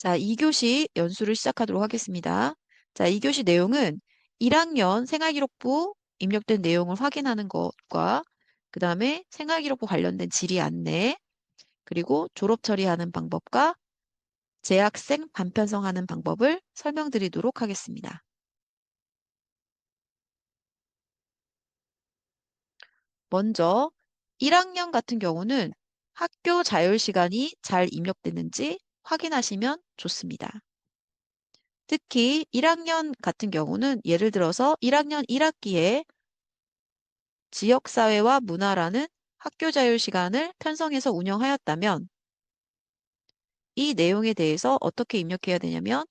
자, 2교시 연수를 시작하도록 하겠습니다. 자, 2교시 내용은 1학년 생활기록부 입력된 내용을 확인하는 것과 그 다음에 생활기록부 관련된 질의 안내, 그리고 졸업 처리하는 방법과 재학생 반편성하는 방법을 설명드리도록 하겠습니다. 먼저 1학년 같은 경우는 학교 자율시간이 잘 입력됐는지 확인하시면 좋습니다. 특히 1학년 같은 경우는 예를 들어서 1학년 1학기에 지역사회와 문화라는 학교 자율시간을 편성해서 운영하였다면 이 내용에 대해서 어떻게 입력해야 되냐면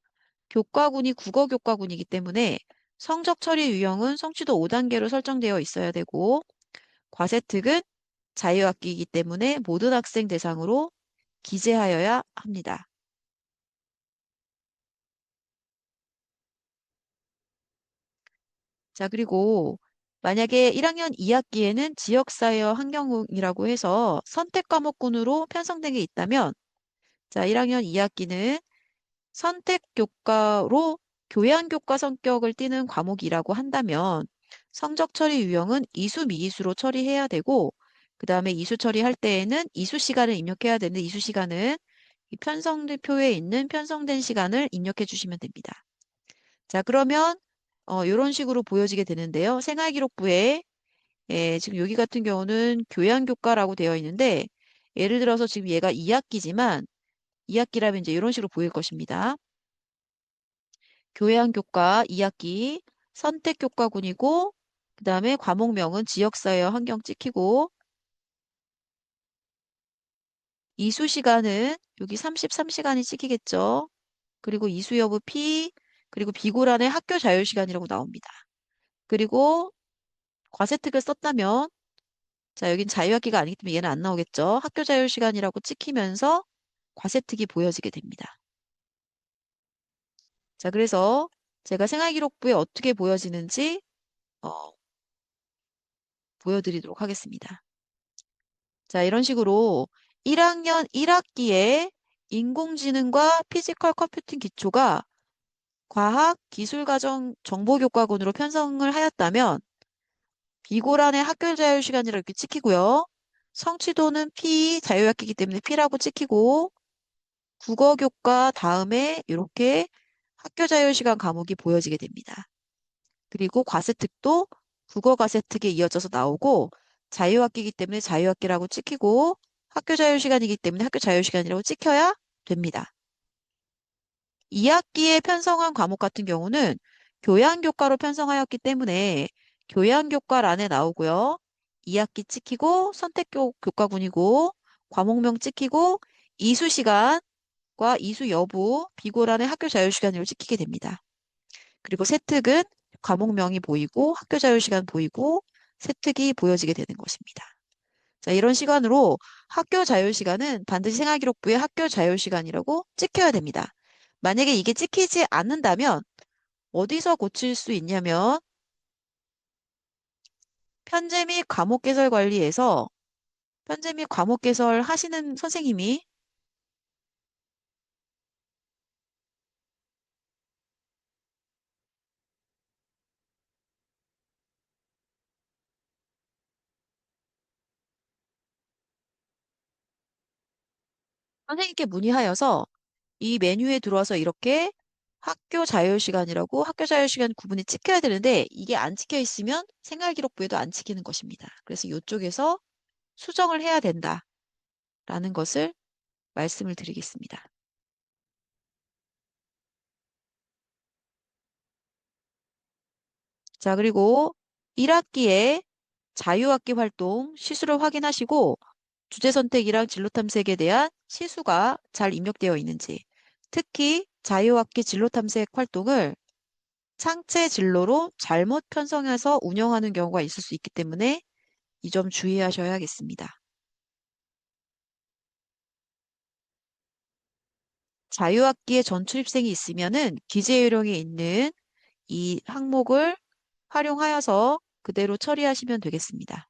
교과군이 국어 교과군이기 때문에 성적 처리 유형은 성취도 5단계로 설정되어 있어야 되고 과세특은 자유학기이기 때문에 모든 학생 대상으로 기재하여야 합니다. 자, 그리고 만약에 1학년 2학기에는 지역사회와 환경이라고 해서 선택 과목군으로 편성된 게 있다면 자, 1학년 2학기는 선택 교과로 교양 교과 성격을 띠는 과목이라고 한다면 성적 처리 유형은 이수 미이수로 처리해야 되고 그 다음에 이수 처리할 때에는 이수 시간을 입력해야 되는데 이수 시간은 이 편성표에 있는 편성된 시간을 입력해 주시면 됩니다. 자, 그러면 이런 식으로 보여지게 되는데요. 생활기록부에 지금 여기 같은 경우는 교양교과라고 되어 있는데 예를 들어서 지금 얘가 2학기지만 2학기라면 이제 이런 식으로 보일 것입니다. 교양교과 2학기 선택교과군이고 그 다음에 과목명은 지역사회와 환경 찍히고 이수 시간은 여기 33시간이 찍히겠죠. 그리고 이수 여부 P 그리고 비고란의 학교 자율시간이라고 나옵니다. 그리고 과세특을 썼다면 자, 여긴 자유학기가 아니기 때문에 얘는 안 나오겠죠. 학교 자율시간이라고 찍히면서 과세특이 보여지게 됩니다. 자, 그래서 제가 생활기록부에 어떻게 보여지는지 어, 보여드리도록 하겠습니다. 자, 이런 식으로 1학년 1학기에 인공지능과 피지컬 컴퓨팅 기초가 과학, 기술과정, 정보교과군으로 편성을 하였다면 비고란의 학교 자율시간이라고 이렇게 찍히고요. 성취도는 P, 자유학기이기 때문에 P라고 찍히고 국어교과 다음에 이렇게 학교 자율시간 과목이 보여지게 됩니다. 그리고 과세특도 국어 과세특에 이어져서 나오고 자유학기이기 때문에 자유학기라고 찍히고 학교 자율시간이기 때문에 학교 자율시간이라고 찍혀야 됩니다. 2학기에 편성한 과목 같은 경우는 교양교과로 편성하였기 때문에 교양교과란에 나오고요. 2학기 찍히고 선택교과군이고 과목명 찍히고 이수시간과 이수 여부 비고란의 학교 자율시간으로 찍히게 됩니다. 그리고 세특은 과목명이 보이고 학교 자율시간 보이고 세특이 보여지게 되는 것입니다. 자, 이런 시간으로 학교 자율시간은 반드시 생활기록부에 학교 자율시간이라고 찍혀야 됩니다. 만약에 이게 찍히지 않는다면 어디서 고칠 수 있냐면 편제 및 과목 개설 관리에서 편제 및 과목 개설 하시는 선생님이 선생님께 문의하여서 이 메뉴에 들어와서 이렇게 학교 자율시간이라고 학교 자율시간 구분이 찍혀야 되는데 이게 안 찍혀 있으면 생활기록부에도 안 찍히는 것입니다. 그래서 이쪽에서 수정을 해야 된다라는 것을 말씀을 드리겠습니다. 자, 그리고 1학기에 자유학기 활동 시수를 확인하시고 주제 선택이랑 진로 탐색에 대한 시수가 잘 입력되어 있는지, 특히 자유학기 진로 탐색 활동을 창체 진로로 잘못 편성해서 운영하는 경우가 있을 수 있기 때문에 이 점 주의하셔야겠습니다. 자유학기에 전출입생이 있으면은 기재 요령에 있는 이 항목을 활용하여서 그대로 처리하시면 되겠습니다.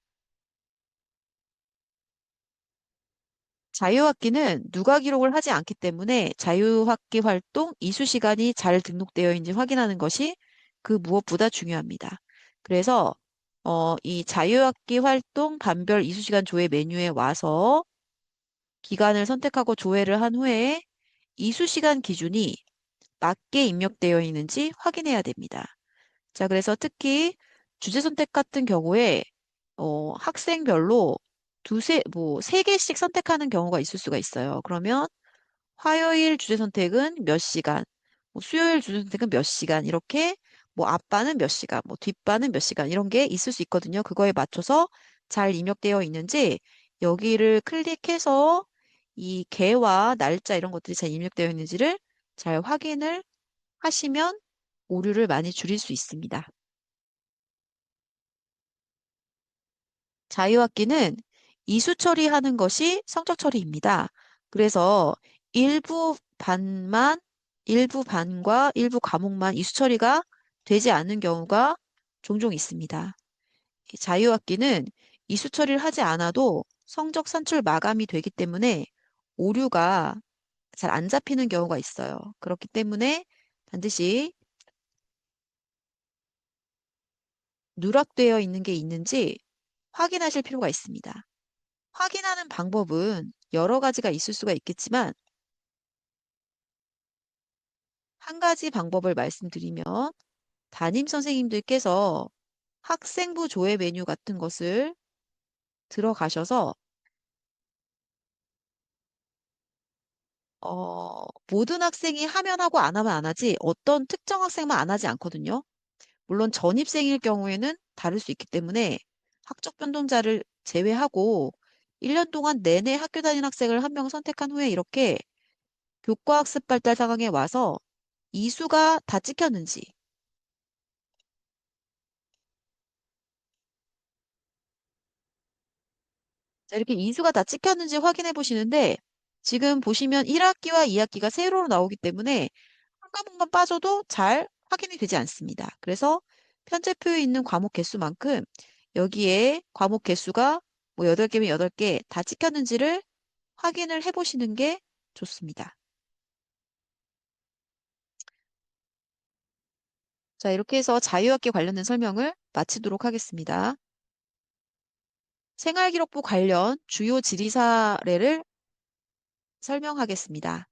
자유학기는 누가 기록을 하지 않기 때문에 자유학기 활동 이수 시간이 잘 등록되어 있는지 확인하는 것이 그 무엇보다 중요합니다. 그래서 이 자유학기 활동 반별 이수 시간 조회 메뉴에 와서 기간을 선택하고 조회를 한 후에 이수 시간 기준이 맞게 입력되어 있는지 확인해야 됩니다. 자, 그래서 특히 주제 선택 같은 경우에 학생별로 세 개씩 선택하는 경우가 있을 수가 있어요. 그러면 화요일 주제 선택은 몇 시간, 뭐 수요일 주제 선택은 몇 시간, 이렇게 뭐 앞반은 몇 시간, 뭐 뒷반은 몇 시간, 이런 게 있을 수 있거든요. 그거에 맞춰서 잘 입력되어 있는지 여기를 클릭해서 이 개와 날짜 이런 것들이 잘 입력되어 있는지를 잘 확인을 하시면 오류를 많이 줄일 수 있습니다. 자유학기는 이수 처리하는 것이 성적 처리입니다. 그래서 일부 반과 일부 과목만 이수 처리가 되지 않는 경우가 종종 있습니다. 이 자유학기는 이수 처리를 하지 않아도 성적 산출 마감이 되기 때문에 오류가 잘 안 잡히는 경우가 있어요. 그렇기 때문에 반드시 누락되어 있는 게 있는지 확인하실 필요가 있습니다. 확인하는 방법은 여러 가지가 있을 수가 있겠지만 한 가지 방법을 말씀드리면 담임 선생님들께서 학생부 조회 메뉴 같은 것을 들어가셔서 모든 학생이 하면 하고 안 하면 안 하지 어떤 특정 학생만 안 하지 않거든요. 물론 전입생일 경우에는 다를 수 있기 때문에 학적 변동자를 제외하고 1년 동안 내내 학교 다닌 학생을 한 명 선택한 후에 이렇게 교과학습 발달 상황에 와서 이수가 다 찍혔는지 자, 이렇게 이수가 다 찍혔는지 확인해 보시는데 지금 보시면 1학기와 2학기가 세로로 나오기 때문에 한 과목만 빠져도 잘 확인이 되지 않습니다. 그래서 편제표에 있는 과목 개수만큼 여기에 과목 개수가 뭐 8개면 8개 다 찍혔는지를 확인을 해 보시는 게 좋습니다. 자, 이렇게 해서 자유학기 관련된 설명을 마치도록 하겠습니다. 생활기록부 관련 주요 질의 사례를 설명하겠습니다.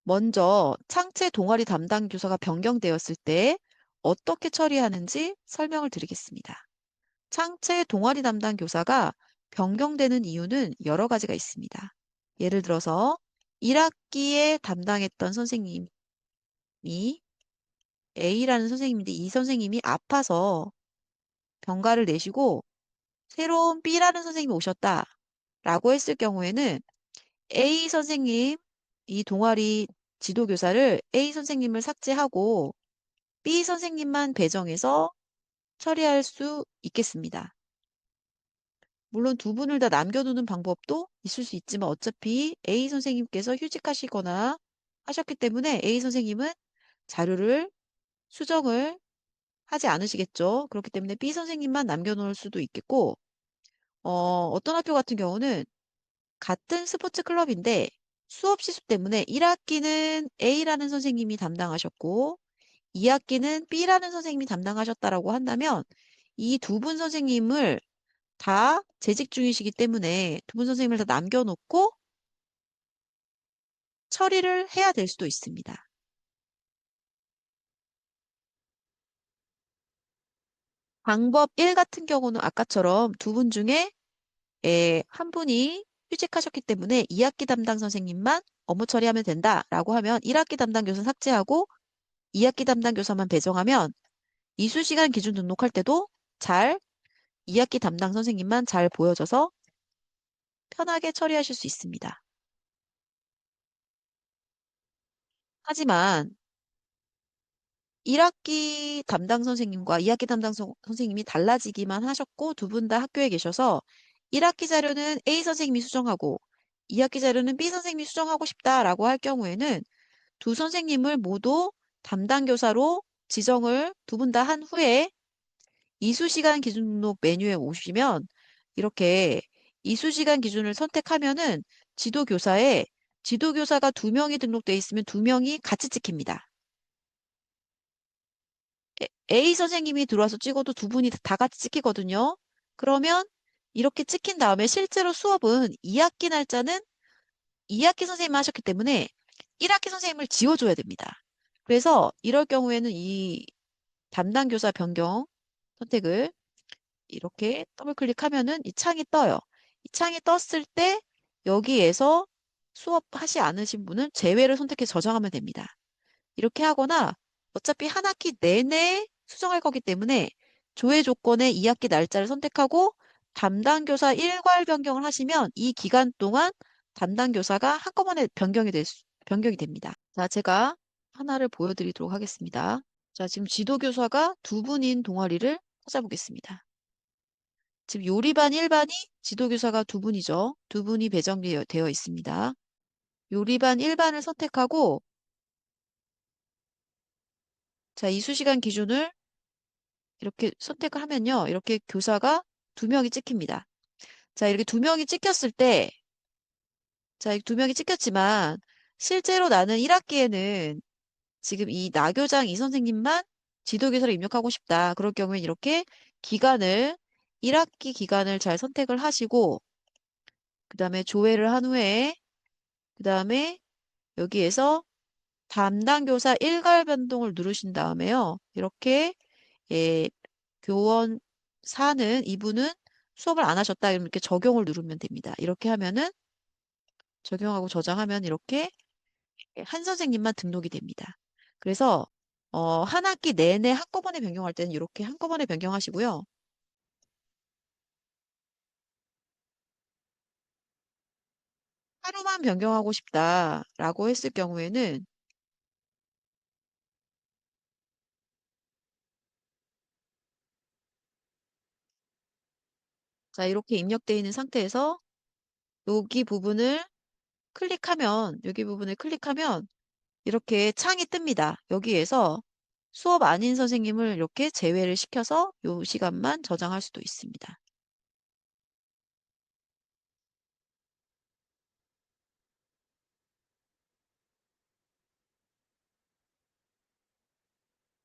먼저 창체 동아리 담당 교사가 변경되었을 때 어떻게 처리하는지 설명을 드리겠습니다. 창체 동아리 담당 교사가 변경되는 이유는 여러 가지가 있습니다. 예를 들어서 1학기에 담당했던 선생님이 A라는 선생님인데 이 선생님이 아파서 병가를 내시고 새로운 B라는 선생님이 오셨다라고 했을 경우에는 A 선생님, 이 동아리 지도교사를 A 선생님을 삭제하고 B 선생님만 배정해서 처리할 수 있겠습니다. 물론 두 분을 다 남겨두는 방법도 있을 수 있지만 어차피 A 선생님께서 휴직하시거나 하셨기 때문에 A 선생님은 자료를 수정을 하지 않으시겠죠. 그렇기 때문에 B 선생님만 남겨놓을 수도 있겠고, 어떤 학교 같은 경우는 같은 스포츠 클럽인데 수업 시수 때문에 1학기는 A라는 선생님이 담당하셨고 2학기는 B라는 선생님이 담당하셨다라고 한다면 이 두 분 선생님을 다 재직 중이시기 때문에 두 분 선생님을 다 남겨놓고 처리를 해야 될 수도 있습니다. 방법 1 같은 경우는 아까처럼 두 분 중에 한 분이 휴직하셨기 때문에 2학기 담당 선생님만 업무 처리하면 된다라고 하면 1학기 담당 교사 삭제하고 2학기 담당 교사만 배정하면 이수 시간 기준 등록할 때도 잘 2학기 담당 선생님만 잘 보여져서 편하게 처리하실 수 있습니다. 하지만 1학기 담당 선생님과 2학기 담당 선생님이 달라지기만 하셨고 두 분 다 학교에 계셔서 1학기 자료는 A 선생님이 수정하고 2학기 자료는 B 선생님이 수정하고 싶다라고 할 경우에는 두 선생님을 모두 담당 교사로 지정을 두 분 다 한 후에 이수시간 기준 등록 메뉴에 오시면 이렇게 이수시간 기준을 선택하면은 지도교사가 2명이 등록돼 있으면 2명이 같이 찍힙니다. A 선생님이 들어와서 찍어도 2분이 다 같이 찍히거든요. 그러면 이렇게 찍힌 다음에 실제로 수업은 2학기 날짜는 2학기 선생님이 하셨기 때문에 1학기 선생님을 지워줘야 됩니다. 그래서 이럴 경우에는 이 담당 교사 변경 선택을 이렇게 더블 클릭하면은 이 창이 떠요. 이 창이 떴을 때 여기에서 수업하지 않으신 분은 제외를 선택해서 저장하면 됩니다. 이렇게 하거나 어차피 한 학기 내내 수정할 거기 때문에 조회 조건에 2학기 날짜를 선택하고 담당 교사 일괄 변경을 하시면 이 기간 동안 담당 교사가 한꺼번에 변경이 됩니다. 자, 제가 하나를 보여드리도록 하겠습니다. 자, 지금 지도교사가 2분인 동아리를 찾아보겠습니다. 지금 요리반 1반이 지도교사가 2분이죠. 2분이 배정되어 있습니다. 요리반 1반을 선택하고 자, 이수시간 기준을 이렇게 선택을 하면요. 이렇게 교사가 2명이 찍힙니다. 자, 이렇게 2명이 찍혔을 때 자, 2명이 찍혔지만 실제로 나는 1학기에는 지금 이 나교장 이 선생님만 지도교사를 입력하고 싶다. 그럴 경우엔 이렇게 기간을 1학기 기간을 잘 선택을 하시고 그 다음에 조회를 한 후에 그 다음에 여기에서 담당 교사 일괄 변동을 누르신 다음에요. 이렇게 예, 교원 4는 이분은 수업을 안 하셨다. 이러면 이렇게 적용을 누르면 됩니다. 이렇게 하면은 적용하고 저장하면 이렇게 한 선생님만 등록이 됩니다. 그래서 한 학기 내내 한꺼번에 변경할 때는 이렇게 한꺼번에 변경하시고요. 하루만 변경하고 싶다라고 했을 경우에는 자, 이렇게 입력되어 있는 상태에서 여기 부분을 클릭하면 이렇게 창이 뜹니다. 여기에서 수업 아닌 선생님을 이렇게 제외를 시켜서 이 시간만 저장할 수도 있습니다.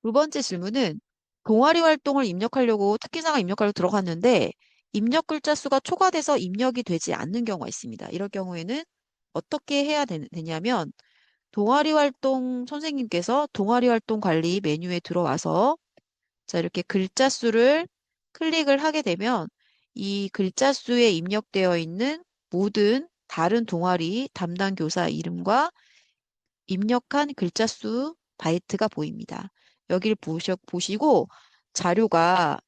두 번째 질문은 동아리 활동을 입력하려고 특기사항 입력하려고 들어갔는데 입력 글자 수가 초과돼서 입력이 되지 않는 경우가 있습니다. 이럴 경우에는 어떻게 해야 되냐면 동아리 활동 선생님께서 동아리 활동 관리 메뉴에 들어와서 자, 이렇게 글자 수를 클릭을 하게 되면 이 글자 수에 입력되어 있는 모든 다른 동아리 담당 교사 이름과 입력한 글자 수 바이트가 보입니다. 여기를 보시고 자료가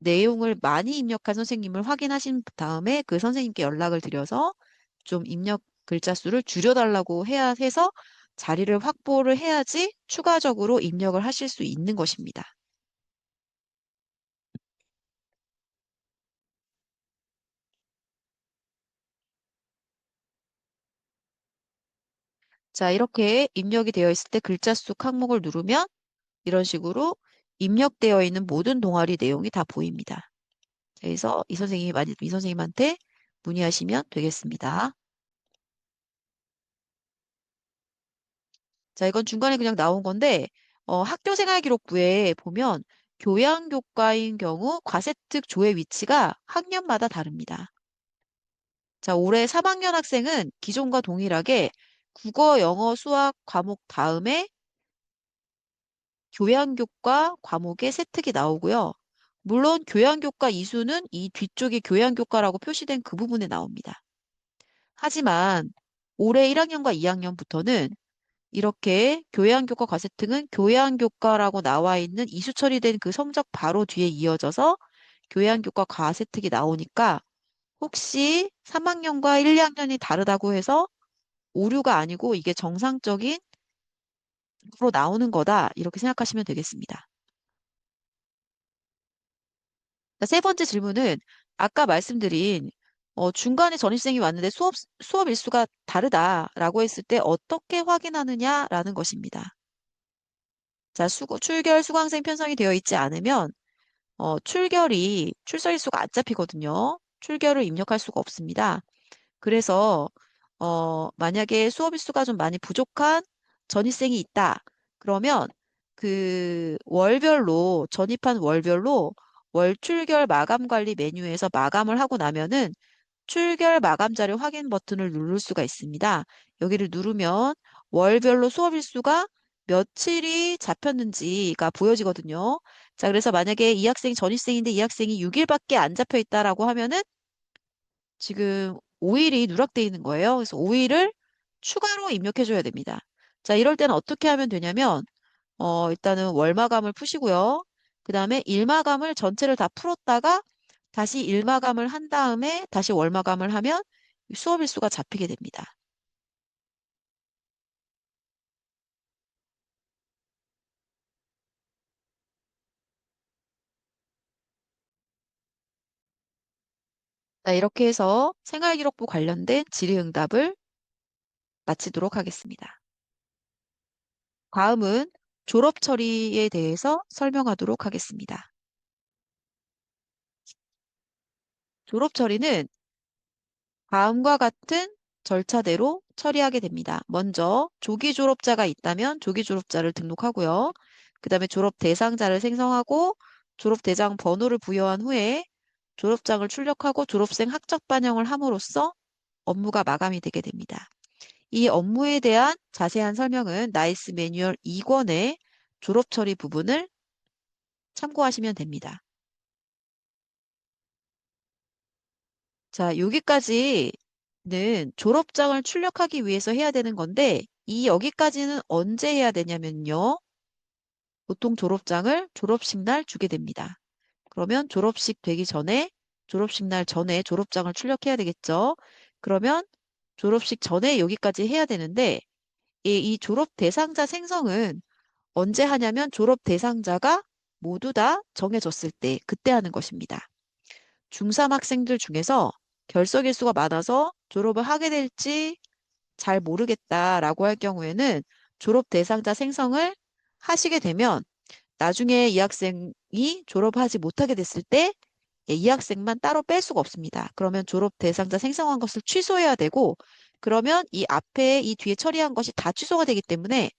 내용을 많이 입력한 선생님을 확인하신 다음에 그 선생님께 연락을 드려서 좀 입력 글자 수를 줄여달라고 해야 해서 자리를 확보를 해야지 추가적으로 입력을 하실 수 있는 것입니다. 자, 이렇게 입력이 되어 있을 때 글자 수 항목을 누르면 이런 식으로 입력되어 있는 모든 동아리 내용이 다 보입니다. 그래서 이 선생님한테 문의하시면 되겠습니다. 자, 이건 중간에 그냥 나온 건데, 학교생활기록부에 보면 교양교과인 경우 과세특 조회 위치가 학년마다 다릅니다. 자, 올해 3학년 학생은 기존과 동일하게 국어, 영어, 수학 과목 다음에 교양교과 과목의 세특이 나오고요. 물론 교양교과 이수는 이 뒤쪽에 교양교과라고 표시된 그 부분에 나옵니다. 하지만 올해 1학년과 2학년부터는 이렇게 교양교과 과세특은 교양교과라고 나와 있는 이수 처리된 그 성적 바로 뒤에 이어져서 교양교과 과세특이 나오니까 혹시 3학년과 1, 2학년이 다르다고 해서 오류가 아니고 이게 정상적인 으로 나오는 거다. 이렇게 생각하시면 되겠습니다. 자, 세 번째 질문은 아까 말씀드린 중간에 전입생이 왔는데 수업 일수가 다르다라고 했을 때 어떻게 확인하느냐라는 것입니다. 자, 출결 수강생 편성이 되어 있지 않으면 출석 일수가 안 잡히거든요. 출결을 입력할 수가 없습니다. 그래서 만약에 수업 일수가 좀 많이 부족한 전입생이 있다. 그러면 그 월별로, 전입한 월별로 월출결 마감 관리 메뉴에서 마감을 하고 나면은 출결 마감 자료 확인 버튼을 누를 수가 있습니다. 여기를 누르면 월별로 수업 일수가 며칠이 잡혔는지가 보여지거든요. 자, 그래서 만약에 이 학생이 전입생인데 이 학생이 6일밖에 안 잡혀 있다라고 하면은 지금 5일이 누락돼 있는 거예요. 그래서 5일을 추가로 입력해 줘야 됩니다. 자, 이럴 때는 어떻게 하면 되냐면 일단은 월 마감을 푸시고요. 그 다음에 일 마감을 전체를 다 풀었다가 다시 일 마감을 한 다음에 다시 월 마감을 하면 수업 일수가 잡히게 됩니다. 자, 이렇게 해서 생활기록부 관련된 질의응답을 마치도록 하겠습니다. 다음은 졸업 처리에 대해서 설명하도록 하겠습니다. 졸업 처리는 다음과 같은 절차대로 처리하게 됩니다. 먼저 조기 졸업자가 있다면 조기 졸업자를 등록하고요. 그 다음에 졸업 대상자를 생성하고 졸업 대상 번호를 부여한 후에 졸업장을 출력하고 졸업생 학적 반영을 함으로써 업무가 마감이 되게 됩니다. 이 업무에 대한 자세한 설명은 나이스 매뉴얼 2권의 졸업 처리 부분을 참고하시면 됩니다. 자, 여기까지는 졸업장을 출력하기 위해서 해야 되는 건데, 이 여기까지는 언제 해야 되냐면요. 보통 졸업장을 졸업식 날 주게 됩니다. 그러면 졸업식 되기 전에, 졸업식 날 전에 졸업장을 출력해야 되겠죠. 그러면 졸업식 전에 여기까지 해야 되는데, 이 졸업 대상자 생성은 언제 하냐면 졸업 대상자가 모두 다 정해졌을 때, 그때 하는 것입니다. 중3 학생들 중에서 결석 일수가 많아서 졸업을 하게 될지 잘 모르겠다라고 할 경우에는 졸업 대상자 생성을 하시게 되면 나중에 이 학생이 졸업하지 못하게 됐을 때 이 학생만 따로 뺄 수가 없습니다. 그러면 졸업 대상자 생성한 것을 취소해야 되고 그러면 이 앞에 이 뒤에 처리한 것이 다 취소가 되기 때문에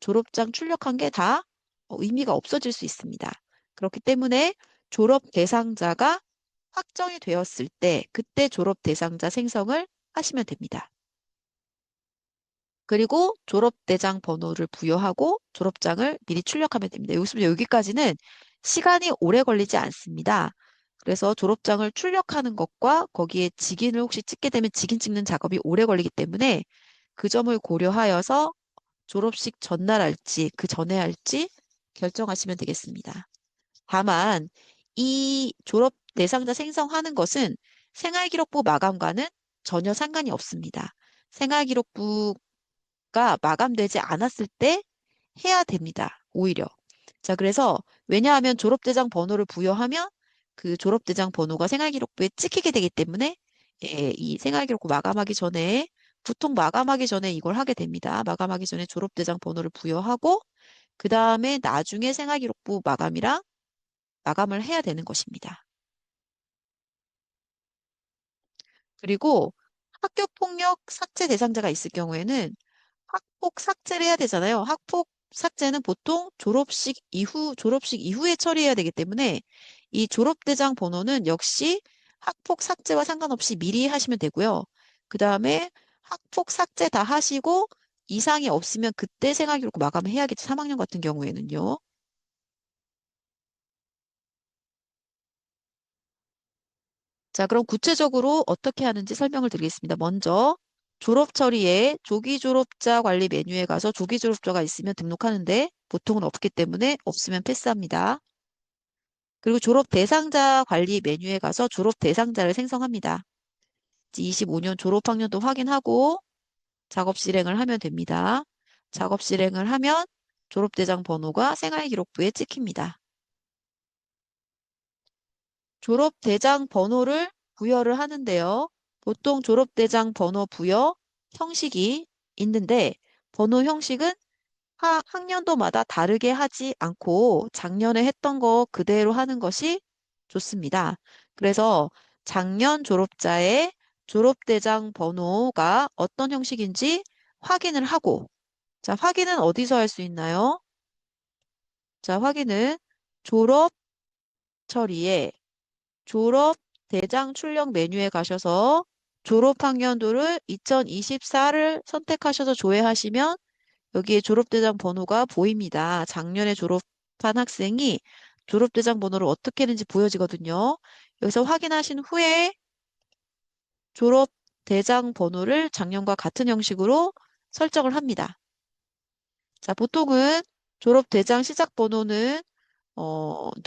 졸업장 출력한 게 다 의미가 없어질 수 있습니다. 그렇기 때문에 졸업 대상자가 확정이 되었을 때 그때 졸업 대상자 생성을 하시면 됩니다. 그리고 졸업대장 번호를 부여하고 졸업장을 미리 출력하면 됩니다. 여기까지는 시간이 오래 걸리지 않습니다. 그래서 졸업장을 출력하는 것과 거기에 직인을 혹시 찍게 되면 직인 찍는 작업이 오래 걸리기 때문에 그 점을 고려하여서 졸업식 전날 할지 그 전에 할지 결정하시면 되겠습니다. 다만 이 졸업 대상자 생성하는 것은 생활기록부 마감과는 전혀 상관이 없습니다. 생활기록부가 마감되지 않았을 때 해야 됩니다. 오히려. 자, 그래서 왜냐하면 졸업대장 번호를 부여하면 그 졸업대장 번호가 생활기록부에 찍히게 되기 때문에 이 생활기록부 마감하기 전에 보통 마감하기 전에 이걸 하게 됩니다. 마감하기 전에 졸업대장 번호를 부여하고 그 다음에 나중에 생활기록부 마감이랑 마감을 해야 되는 것입니다. 그리고 학교폭력 삭제 대상자가 있을 경우에는 학폭 삭제를 해야 되잖아요. 학폭 삭제는 보통 졸업식 이후에 처리해야 되기 때문에 이 졸업대장 번호는 역시 학폭 삭제와 상관없이 미리 하시면 되고요. 그 다음에 학폭 삭제 다 하시고 이상이 없으면 그때 생활기록 마감을 해야겠죠. 3학년 같은 경우에는요. 자, 그럼 구체적으로 어떻게 하는지 설명을 드리겠습니다. 먼저 졸업 처리에 조기 졸업자 관리 메뉴에 가서 조기 졸업자가 있으면 등록하는데 보통은 없기 때문에 없으면 패스합니다. 그리고 졸업 대상자 관리 메뉴에 가서 졸업 대상자를 생성합니다. 25년 졸업 학년도 확인하고 작업 실행을 하면 됩니다. 작업 실행을 하면 졸업 대상 번호가 생활기록부에 찍힙니다. 졸업대장 번호를 부여를 하는데요. 보통 졸업대장 번호 부여 형식이 있는데 번호 형식은 학년도마다 다르게 하지 않고 작년에 했던 거 그대로 하는 것이 좋습니다. 그래서 작년 졸업자의 졸업대장 번호가 어떤 형식인지 확인을 하고, 자, 확인은 어디서 할 수 있나요? 자, 확인은 졸업 처리에 졸업 대장 출력 메뉴에 가셔서 졸업학년도를 2024를 선택하셔서 조회하시면 여기에 졸업대장 번호가 보입니다. 작년에 졸업한 학생이 졸업대장 번호를 어떻게 했는지 보여지거든요. 여기서 확인하신 후에 졸업대장 번호를 작년과 같은 형식으로 설정을 합니다. 자, 보통은 졸업대장 시작 번호는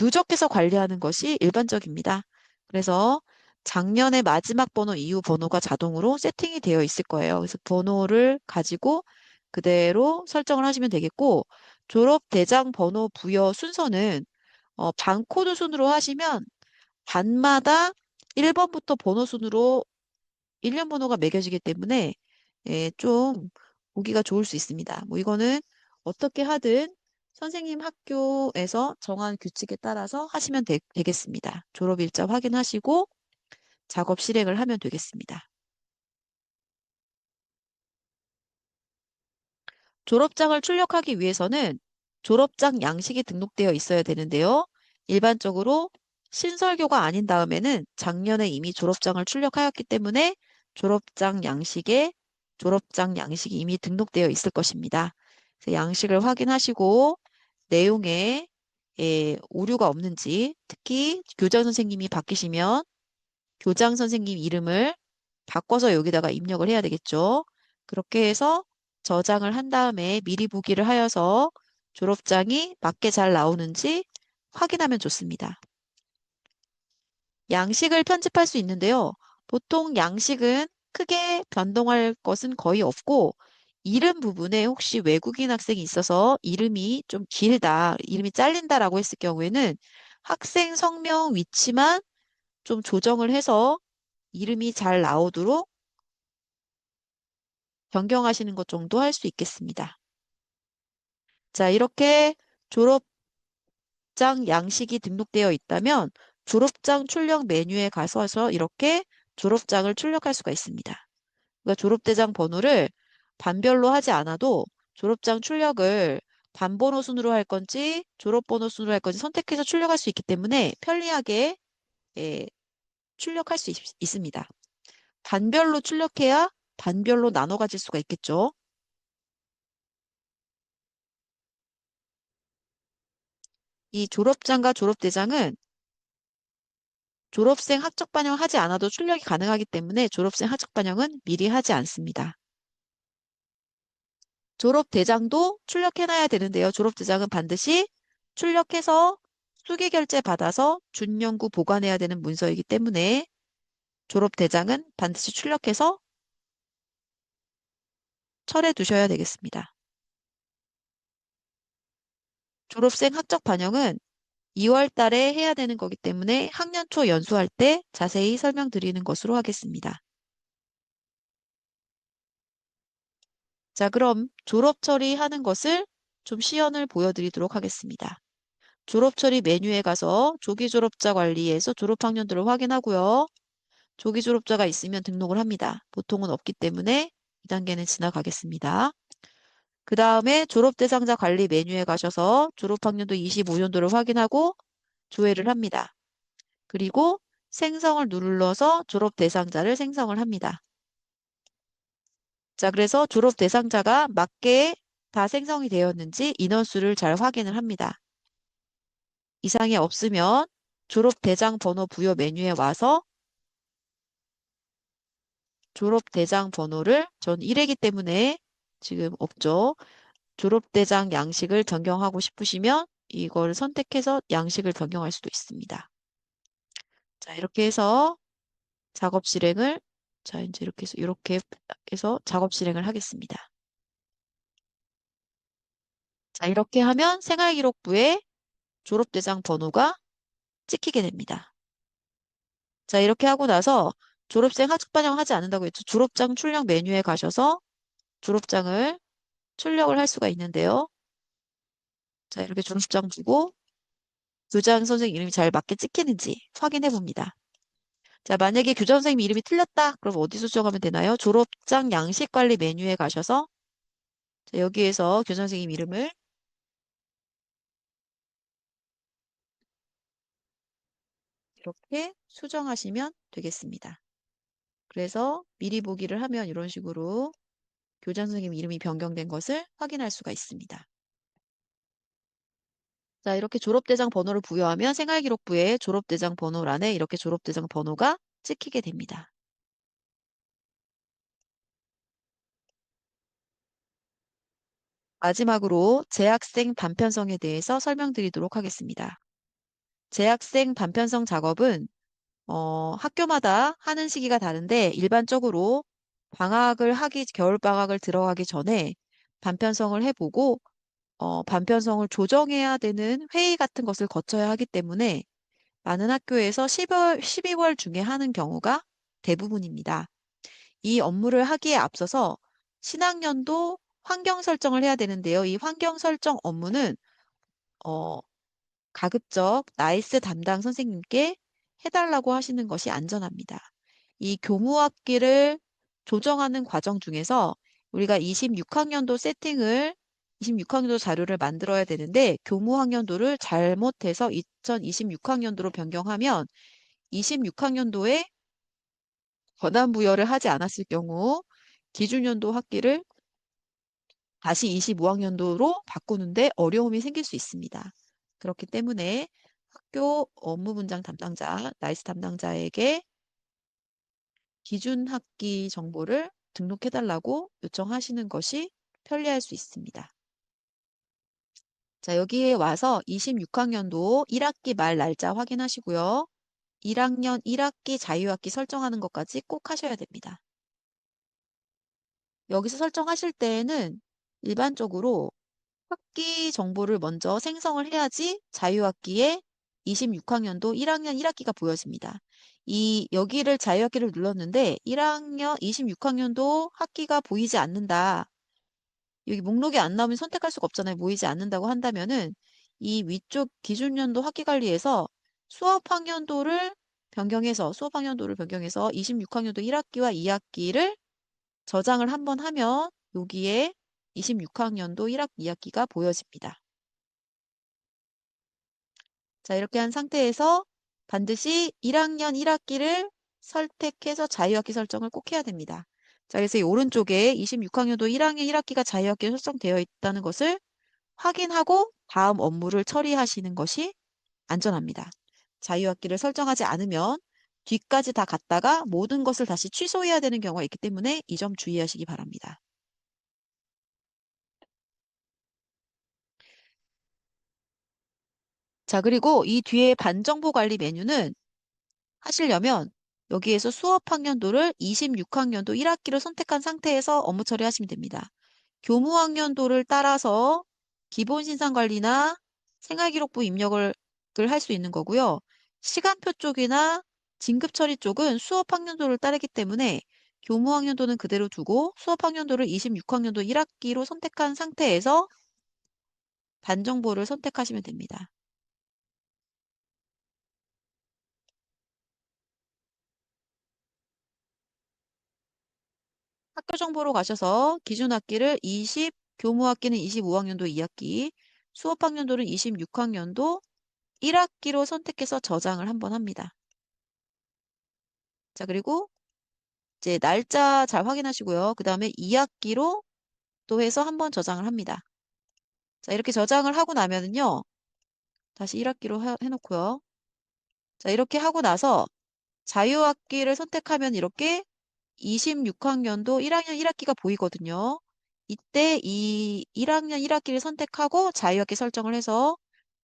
누적해서 관리하는 것이 일반적입니다. 그래서 작년의 마지막 번호 이후 번호가 자동으로 세팅이 되어 있을 거예요. 그래서 번호를 가지고 그대로 설정을 하시면 되겠고, 졸업 대장 번호 부여 순서는 반코드 순으로 하시면 반마다 1번부터 번호 순으로 일련 번호가 매겨지기 때문에 좀 보기가 좋을 수 있습니다. 뭐 이거는 어떻게 하든 선생님 학교에서 정한 규칙에 따라서 하시면 되겠습니다. 졸업일자 확인하시고 작업 실행을 하면 되겠습니다. 졸업장을 출력하기 위해서는 졸업장 양식이 등록되어 있어야 되는데요. 일반적으로 신설교가 아닌 다음에는 작년에 이미 졸업장을 출력하였기 때문에 졸업장 양식이 이미 등록되어 있을 것입니다. 그래서 양식을 확인하시고 내용에 오류가 없는지, 특히 교장 선생님이 바뀌시면 교장 선생님 이름을 바꿔서 여기다가 입력을 해야 되겠죠. 그렇게 해서 저장을 한 다음에 미리 보기를 하여서 졸업장이 맞게 잘 나오는지 확인하면 좋습니다. 양식을 편집할 수 있는데요. 보통 양식은 크게 변동할 것은 거의 없고 이름 부분에 혹시 외국인 학생이 있어서 이름이 좀 길다, 이름이 잘린다라고 했을 경우에는 학생 성명 위치만 좀 조정을 해서 이름이 잘 나오도록 변경하시는 것 정도 할 수 있겠습니다. 자, 이렇게 졸업장 양식이 등록되어 있다면 졸업장 출력 메뉴에 가셔서 이렇게 졸업장을 출력할 수가 있습니다. 그러니까 졸업대장 번호를 반별로 하지 않아도 졸업장 출력을 반번호 순으로 할 건지 졸업번호 순으로 할 건지 선택해서 출력할 수 있기 때문에 편리하게 예, 출력할 수 있습니다. 반별로 출력해야 반별로 나눠 가질 수가 있겠죠. 이 졸업장과 졸업대장은 졸업생 학적 반영하지 않아도 출력이 가능하기 때문에 졸업생 학적 반영은 미리 하지 않습니다. 졸업대장도 출력해놔야 되는데요. 졸업대장은 반드시 출력해서 수기결제 받아서 준연구 보관해야 되는 문서이기 때문에 졸업대장은 반드시 출력해서 철해 두셔야 되겠습니다. 졸업생 학적 반영은 2월 달에 해야 되는 거기 때문에 학년 초 연수할 때 자세히 설명드리는 것으로 하겠습니다. 자, 그럼 졸업 처리하는 것을 좀 시연을 보여드리도록 하겠습니다. 졸업 처리 메뉴에 가서 조기 졸업자 관리에서 졸업 학년들을 확인하고요. 조기 졸업자가 있으면 등록을 합니다. 보통은 없기 때문에 2단계는 지나가겠습니다. 그 다음에 졸업 대상자 관리 메뉴에 가셔서 졸업 학년도 25년도를 확인하고 조회를 합니다. 그리고 생성을 눌러서 졸업 대상자를 생성을 합니다. 자, 그래서 졸업 대상자가 맞게 다 생성이 되었는지 인원수를 잘 확인을 합니다. 이상이 없으면 졸업 대장 번호 부여 메뉴에 와서 졸업 대장 번호를 전 1회기 때문에 지금 없죠. 졸업 대장 양식을 변경하고 싶으시면 이걸 선택해서 양식을 변경할 수도 있습니다. 자, 이렇게 해서 작업 실행을 자, 이제 이렇게 해서 작업 실행을 하겠습니다. 자, 이렇게 하면 생활기록부에 졸업대장 번호가 찍히게 됩니다. 자, 이렇게 하고 나서 졸업생 학습 반영하지 않는다고 했죠. 졸업장 출력 메뉴에 가셔서 졸업장을 출력을 할 수가 있는데요. 자, 이렇게 졸업장 두고 교장 선생님 이름이 잘 맞게 찍히는지 확인해 봅니다. 자, 만약에 교장 선생님 이름이 틀렸다. 그럼 어디서 수정하면 되나요? 졸업장 양식관리 메뉴에 가셔서 자, 여기에서 교장 선생님 이름을 이렇게 수정하시면 되겠습니다. 그래서 미리 보기를 하면 이런 식으로 교장 선생님 이름이 변경된 것을 확인할 수가 있습니다. 자, 이렇게 졸업대장 번호를 부여하면 생활기록부에 졸업대장 번호란에 이렇게 졸업대장 번호가 찍히게 됩니다. 마지막으로 재학생 단편성에 대해서 설명드리도록 하겠습니다. 재학생 단편성 작업은 학교마다 하는 시기가 다른데 일반적으로 겨울방학을 들어가기 전에 반편성을 해보고 반편성을 조정해야 되는 회의 같은 것을 거쳐야 하기 때문에 많은 학교에서 12월 중에 하는 경우가 대부분입니다. 이 업무를 하기에 앞서서 신학년도 환경 설정을 해야 되는데요. 이 환경 설정 업무는 어, 가급적 나이스 담당 선생님께 해달라고 하시는 것이 안전합니다. 이 교무학기를 조정하는 과정 중에서 우리가 26학년도 자료를 만들어야 되는데 교무학년도를 잘못해서 2026학년도로 변경하면 26학년도에 권한 부여를 하지 않았을 경우 기준연도 학기를 다시 25학년도로 바꾸는데 어려움이 생길 수 있습니다. 그렇기 때문에 학교 업무 분장 담당자, 나이스 담당자에게 기준 학기 정보를 등록해달라고 요청하시는 것이 편리할 수 있습니다. 자, 여기에 와서 26학년도 1학기 말 날짜 확인하시고요. 1학년 1학기 자유학기 설정하는 것까지 꼭 하셔야 됩니다. 여기서 설정하실 때에는 일반적으로 학기 정보를 먼저 생성을 해야지 자유학기에 26학년도 1학년 1학기가 보여집니다. 여기를 자유학기를 눌렀는데 26학년도 학기가 보이지 않는다. 여기 목록이 안 나오면 선택할 수가 없잖아요. 보이지 않는다고 한다면은 이 위쪽 기준연도 학기관리에서 수업학년도를 변경해서 26학년도 1학기와 2학기를 저장을 한번 하면 여기에 26학년도 1학기, 2학기가 보여집니다. 자, 이렇게 한 상태에서 반드시 1학년 1학기를 선택해서 자유학기 설정을 꼭 해야 됩니다. 자, 그래서 이 오른쪽에 26학년도 1학년 1학기가 자유학기 설정되어 있다는 것을 확인하고 다음 업무를 처리하시는 것이 안전합니다. 자유학기를 설정하지 않으면 뒤까지 다 갔다가 모든 것을 다시 취소해야 되는 경우가 있기 때문에 이 점 주의하시기 바랍니다. 자, 그리고 이 뒤에 반정보 관리 메뉴는 하시려면 여기에서 수업 학년도를 26학년도 1학기로 선택한 상태에서 업무 처리하시면 됩니다. 교무 학년도를 따라서 기본 신상 관리나 생활기록부 입력을 할 수 있는 거고요. 시간표 쪽이나 진급 처리 쪽은 수업 학년도를 따르기 때문에 교무 학년도는 그대로 두고 수업 학년도를 26학년도 1학기로 선택한 상태에서 반정보를 선택하시면 됩니다. 학교 정보로 가셔서 기준 학기를 교무 학기는 25학년도 2학기, 수업 학년도는 26학년도 1학기로 선택해서 저장을 한번 합니다. 자, 그리고 이제 날짜 잘 확인하시고요. 그 다음에 2학기로 또 해서 한번 저장을 합니다. 자, 이렇게 저장을 하고 나면은요. 다시 1학기로 해놓고요. 자, 이렇게 하고 나서 자유학기를 선택하면 이렇게 26학년도 1학년 1학기가 보이거든요. 이때 이 1학년 1학기를 선택하고 자유학기 설정을 해서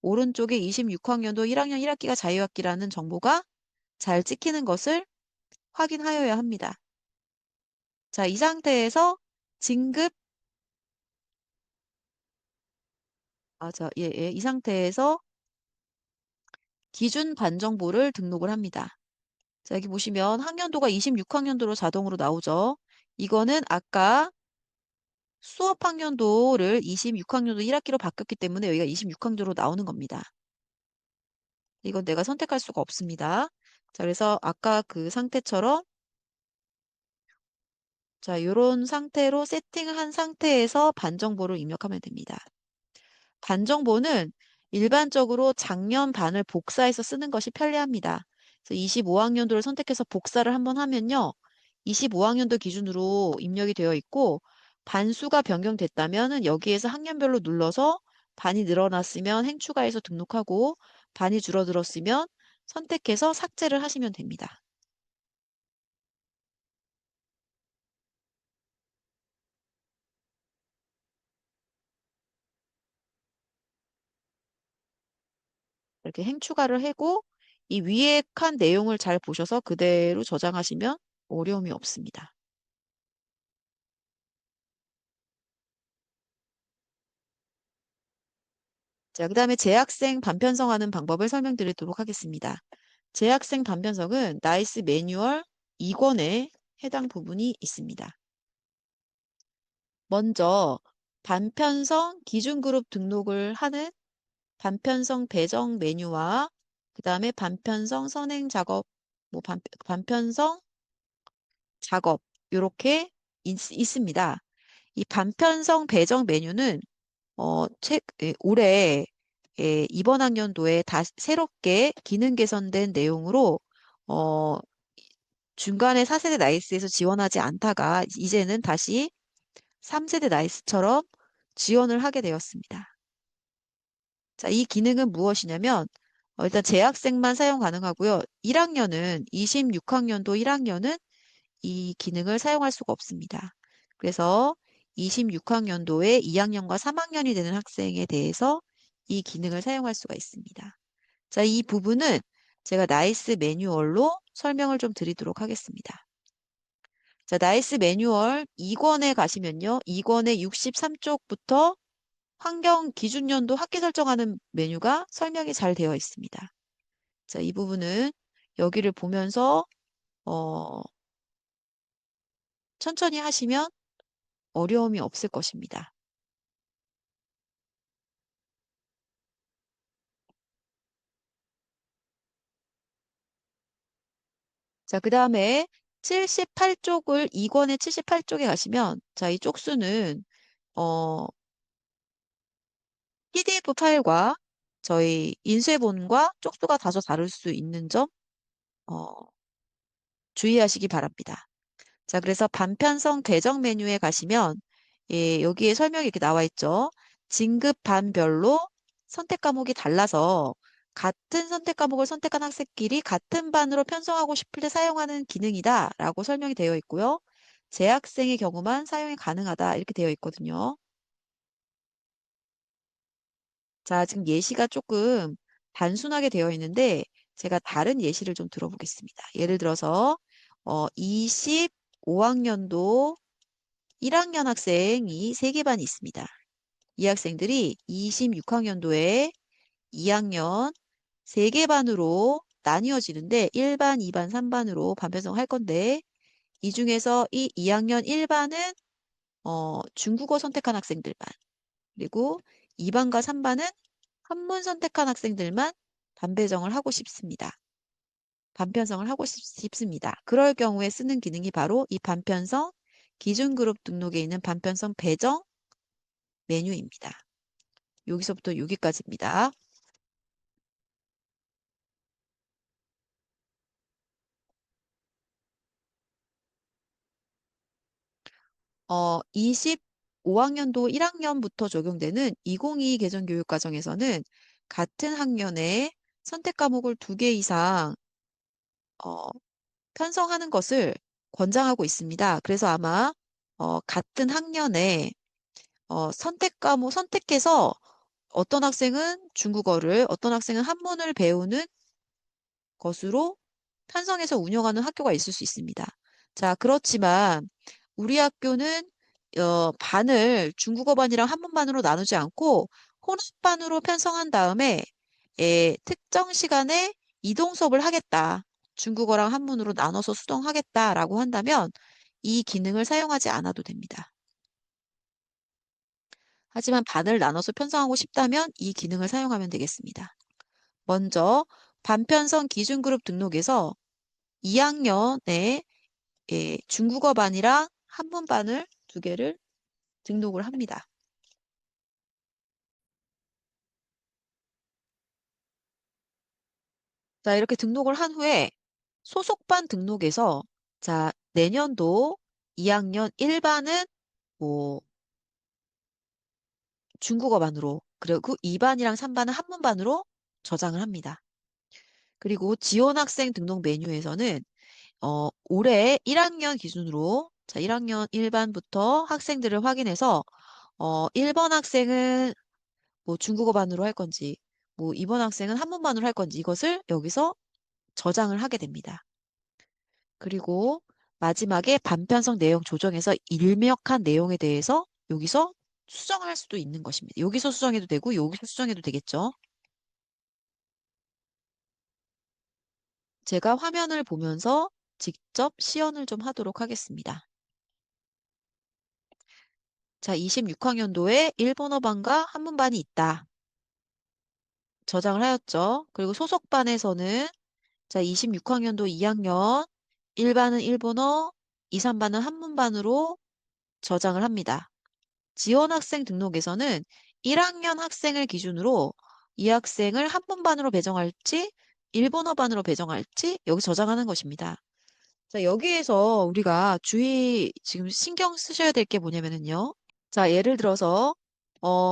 오른쪽에 26학년도 1학년 1학기가 자유학기라는 정보가 잘 찍히는 것을 확인하여야 합니다. 자, 이 상태에서 진급, 이 상태에서 기준 반정보를 등록을 합니다. 자, 여기 보시면 학년도가 26학년도로 자동으로 나오죠. 이거는 아까 수업 학년도를 26학년도 1학기로 바뀌었기 때문에 여기가 26학년도로 나오는 겁니다. 이건 내가 선택할 수가 없습니다. 자, 그래서 아까 그 상태처럼 자, 요런 상태로 세팅한 상태에서 반정보를 입력하면 됩니다. 반정보는 일반적으로 작년 반을 복사해서 쓰는 것이 편리합니다. 그래서 25학년도를 선택해서 복사를 한번 하면요. 25학년도 기준으로 입력이 되어 있고 반수가 변경됐다면 여기에서 학년별로 눌러서 반이 늘어났으면 행추가해서 등록하고 반이 줄어들었으면 선택해서 삭제를 하시면 됩니다. 이렇게 행추가를 하고 이 위에 칸 내용을 잘 보셔서 그대로 저장하시면 어려움이 없습니다. 자, 그 다음에 재학생 반편성하는 방법을 설명드리도록 하겠습니다. 재학생 반편성은 나이스 매뉴얼 2권에 해당 부분이 있습니다. 먼저 반편성 기준그룹 등록을 하는 반편성 배정 메뉴와 그 다음에 반편성 선행 작업, 뭐 반편성 작업 이렇게 있습니다. 이 반편성 배정 메뉴는 올해 이번 학년도에 새롭게 기능 개선된 내용으로 어, 중간에 4세대 나이스에서 지원하지 않다가 이제는 다시 3세대 나이스처럼 지원을 하게 되었습니다. 자, 이 기능은 무엇이냐면 일단 재학생만 사용 가능하고요. 1학년은 26학년도 1학년은 이 기능을 사용할 수가 없습니다. 그래서 26학년도에 2학년과 3학년이 되는 학생에 대해서 이 기능을 사용할 수가 있습니다. 자, 이 부분은 제가 나이스 매뉴얼로 설명을 좀 드리도록 하겠습니다. 자, 나이스 매뉴얼 2권에 가시면요. 2권의 63쪽부터 환경 기준연도 학기 설정하는 메뉴가 설명이 잘 되어 있습니다. 자, 이 부분은 여기를 보면서 어, 천천히 하시면 어려움이 없을 것입니다. 자, 그 다음에 78쪽을 2권의 78쪽에 가시면 자, 이 쪽수는 어, PDF 파일과 저희 인쇄본과 쪽수가 다소 다를 수 있는 점 어, 주의하시기 바랍니다. 자, 그래서 반편성 배정 메뉴에 가시면 예, 여기에 설명이 이렇게 나와 있죠. 진급 반별로 선택 과목이 달라서 같은 선택 과목을 선택한 학생끼리 같은 반으로 편성하고 싶을 때 사용하는 기능이다 라고 설명이 되어 있고요. 재학생의 경우만 사용이 가능하다 이렇게 되어 있거든요. 자, 지금 예시가 조금 단순하게 되어 있는데 제가 다른 예시를 좀 들어보겠습니다. 예를 들어서 25학년도 1학년 학생이 3개 반이 있습니다. 이 학생들이 26학년도에 2학년 3개 반으로 나뉘어지는데 1반, 2반, 3반으로 반편성 할 건데 이 중에서 이 2학년 1반은 중국어 선택한 학생들만 그리고 2반과 3반은 한문 선택한 학생들만 반배정을 하고 싶습니다. 반편성을 하고 싶습니다. 그럴 경우에 쓰는 기능이 바로 이 반편성 기준그룹 등록에 있는 반편성 배정 메뉴입니다. 여기서부터 여기까지입니다. 25학년도 1학년부터 적용되는 2022 개정교육과정에서는 같은 학년에 선택 과목을 2개 이상 어, 편성하는 것을 권장하고 있습니다. 그래서 아마 같은 학년에 선택 과목 선택해서 어떤 학생은 중국어를, 어떤 학생은 한문을 배우는 것으로 편성해서 운영하는 학교가 있을 수 있습니다. 자, 그렇지만 우리 학교는 반을 중국어 반이랑 한문 반으로 나누지 않고 혼합반으로 편성한 다음에 특정 시간에 이동 수업을 하겠다. 중국어랑 한문으로 나눠서 수동하겠다라고 한다면 이 기능을 사용하지 않아도 됩니다. 하지만 반을 나눠서 편성하고 싶다면 이 기능을 사용하면 되겠습니다. 먼저 반편성 기준그룹 등록에서 2학년에 중국어반이랑 한문반을 두 개를 등록을 합니다. 자, 이렇게 등록을 한 후에 소속반 등록에서 자, 내년도 2학년 1반은 뭐 중국어반으로 그리고 2반이랑 3반은 한문반으로 저장을 합니다. 그리고 지원학생 등록 메뉴에서는 올해 1학년 기준으로 자, 1학년 1반부터 학생들을 확인해서 1번 학생은 뭐 중국어반으로 할 건지 뭐 2번 학생은 한문반으로 할 건지 이것을 여기서 저장을 하게 됩니다. 그리고 마지막에 반편성 내용 조정에서 일명한 내용에 대해서 여기서 수정할 수도 있는 것입니다. 여기서 수정해도 되고 여기서 수정해도 되겠죠. 제가 화면을 보면서 직접 시연을 좀 하도록 하겠습니다. 자, 26학년도에 일본어반과 한문반이 있다. 저장을 하였죠. 그리고 소속반에서는 자, 26학년도 2학년 1반은 일본어, 2, 3반은 한문반으로 저장을 합니다. 지원학생 등록에서는 1학년 학생을 기준으로 이 학생을 한문반으로 배정할지 일본어반으로 배정할지 여기 저장하는 것입니다. 자, 여기에서 우리가 지금 신경 쓰셔야 될 게 뭐냐면요. 자, 예를 들어서,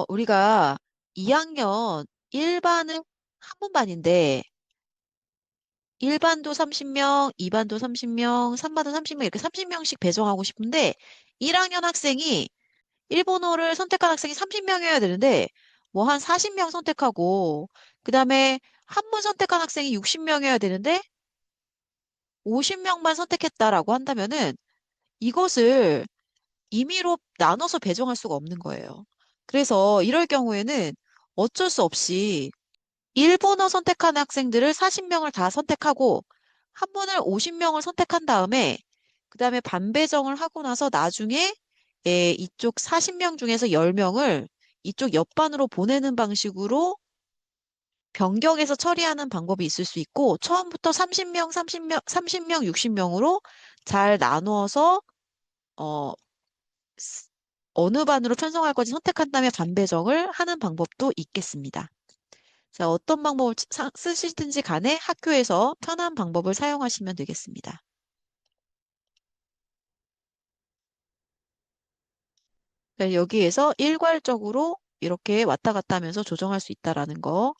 우리가 2학년 1반은 한문반인데, 1반도 30명, 2반도 30명, 3반도 30명, 이렇게 30명씩 배정하고 싶은데, 1학년 학생이, 일본어를 선택한 학생이 30명이어야 되는데, 뭐 한 40명 선택하고, 그 다음에 한문 선택한 학생이 60명이어야 되는데, 50명만 선택했다라고 한다면은, 이것을 임의로 나눠서 배정할 수가 없는 거예요. 그래서 이럴 경우에는 어쩔 수 없이 일본어 선택한 학생들을 40명을 다 선택하고 한문을 50명을 선택한 다음에 그 다음에 반배정을 하고 나서 나중에 이쪽 40명 중에서 10명을 이쪽 옆반으로 보내는 방식으로 변경해서 처리하는 방법이 있을 수 있고 처음부터 30명, 60명으로 잘 나누어서 어, 어느 반으로 편성할 건지 선택한 다음에 반배정을 하는 방법도 있겠습니다. 자, 어떤 방법을 쓰시든지 간에 학교에서 편한 방법을 사용하시면 되겠습니다. 네, 여기에서 일괄적으로 이렇게 왔다 갔다 하면서 조정할 수 있다라는 거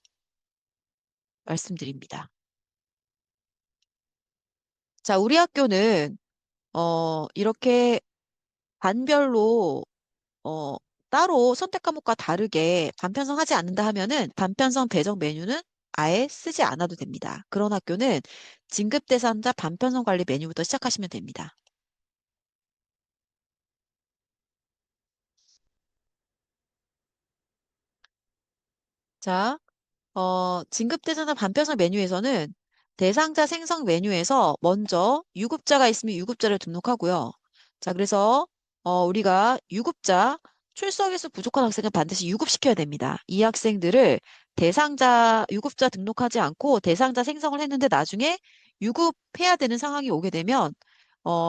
말씀드립니다. 자, 우리 학교는 이렇게 반별로 어, 따로 선택 과목과 다르게 반편성하지 않는다 하면은 반편성 배정 메뉴는 아예 쓰지 않아도 됩니다. 그런 학교는 진급 대상자 반편성 관리 메뉴부터 시작하시면 됩니다. 자, 진급 대상자 반편성 메뉴에서는 대상자 생성 메뉴에서 먼저 유급자가 있으면 유급자를 등록하고요. 자, 그래서 우리가 유급자 출석에서 부족한 학생은 반드시 유급시켜야 됩니다. 이 학생들을 대상자 유급자 등록하지 않고 대상자 생성을 했는데 나중에 유급해야 되는 상황이 오게 되면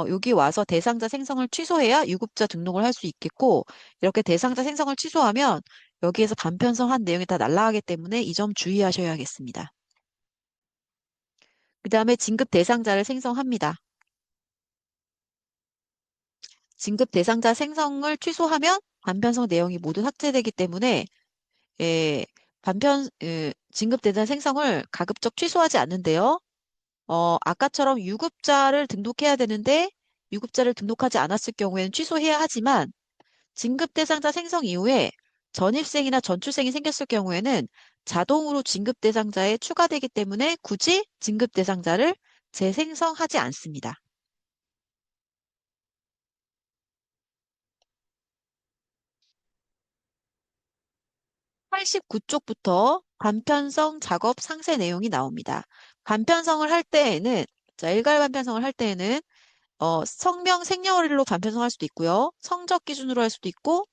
여기 와서 대상자 생성을 취소해야 유급자 등록을 할 수 있겠고 이렇게 대상자 생성을 취소하면 여기에서 반편성한 내용이 다 날라가기 때문에 이 점 주의하셔야겠습니다. 그 다음에 진급 대상자를 생성합니다. 진급 대상자 생성을 취소하면 반편성 내용이 모두 삭제되기 때문에 예, 진급 대상자 생성을 가급적 취소하지 않는데요. 아까처럼 유급자를 등록해야 되는데 유급자를 등록하지 않았을 경우에는 취소해야 하지만 진급 대상자 생성 이후에 전입생이나 전출생이 생겼을 경우에는 자동으로 진급 대상자에 추가되기 때문에 굳이 진급 대상자를 재생성하지 않습니다. 89쪽부터 반편성 작업 상세 내용이 나옵니다. 반편성을 할 때에는 자, 일괄 반편성을 할 때에는 성명 생년월일로 반편성할 수도 있고요. 성적 기준으로 할 수도 있고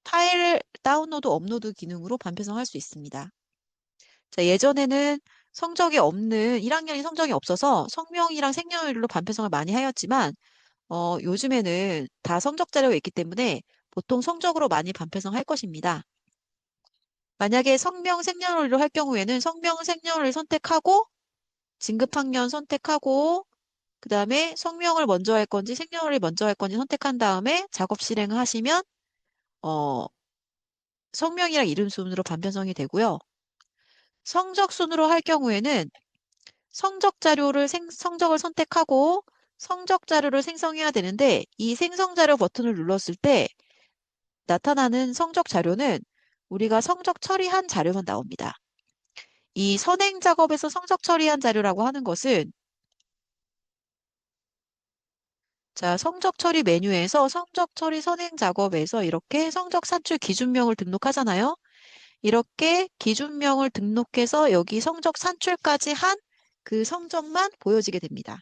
파일 다운로드 업로드 기능으로 반편성할 수 있습니다. 자, 예전에는 성적이 없는 1학년이 성적이 없어서 성명이랑 생년월일로 반편성을 많이 하였지만 요즘에는 다 성적 자료가 있기 때문에 보통 성적으로 많이 반편성 할 것입니다. 만약에 성명 생년월일로 할 경우에는 성명 생년월일 선택하고 진급학년 선택하고 그 다음에 성명을 먼저 할 건지 생년월일 먼저 할 건지 선택한 다음에 작업 실행을 하시면 어, 성명이랑 이름 순으로 반편성이 되고요. 성적 순으로 할 경우에는 성적을 선택하고 성적 자료를 생성해야 되는데 이 생성 자료 버튼을 눌렀을 때 나타나는 성적 자료는 우리가 성적 처리한 자료만 나옵니다. 이 선행 작업에서 성적 처리한 자료라고 하는 것은 자, 성적 처리 메뉴에서 성적 처리 선행 작업에서 이렇게 성적 산출 기준명을 등록하잖아요. 이렇게 기준명을 등록해서 여기 성적 산출까지 한 그 성적만 보여지게 됩니다.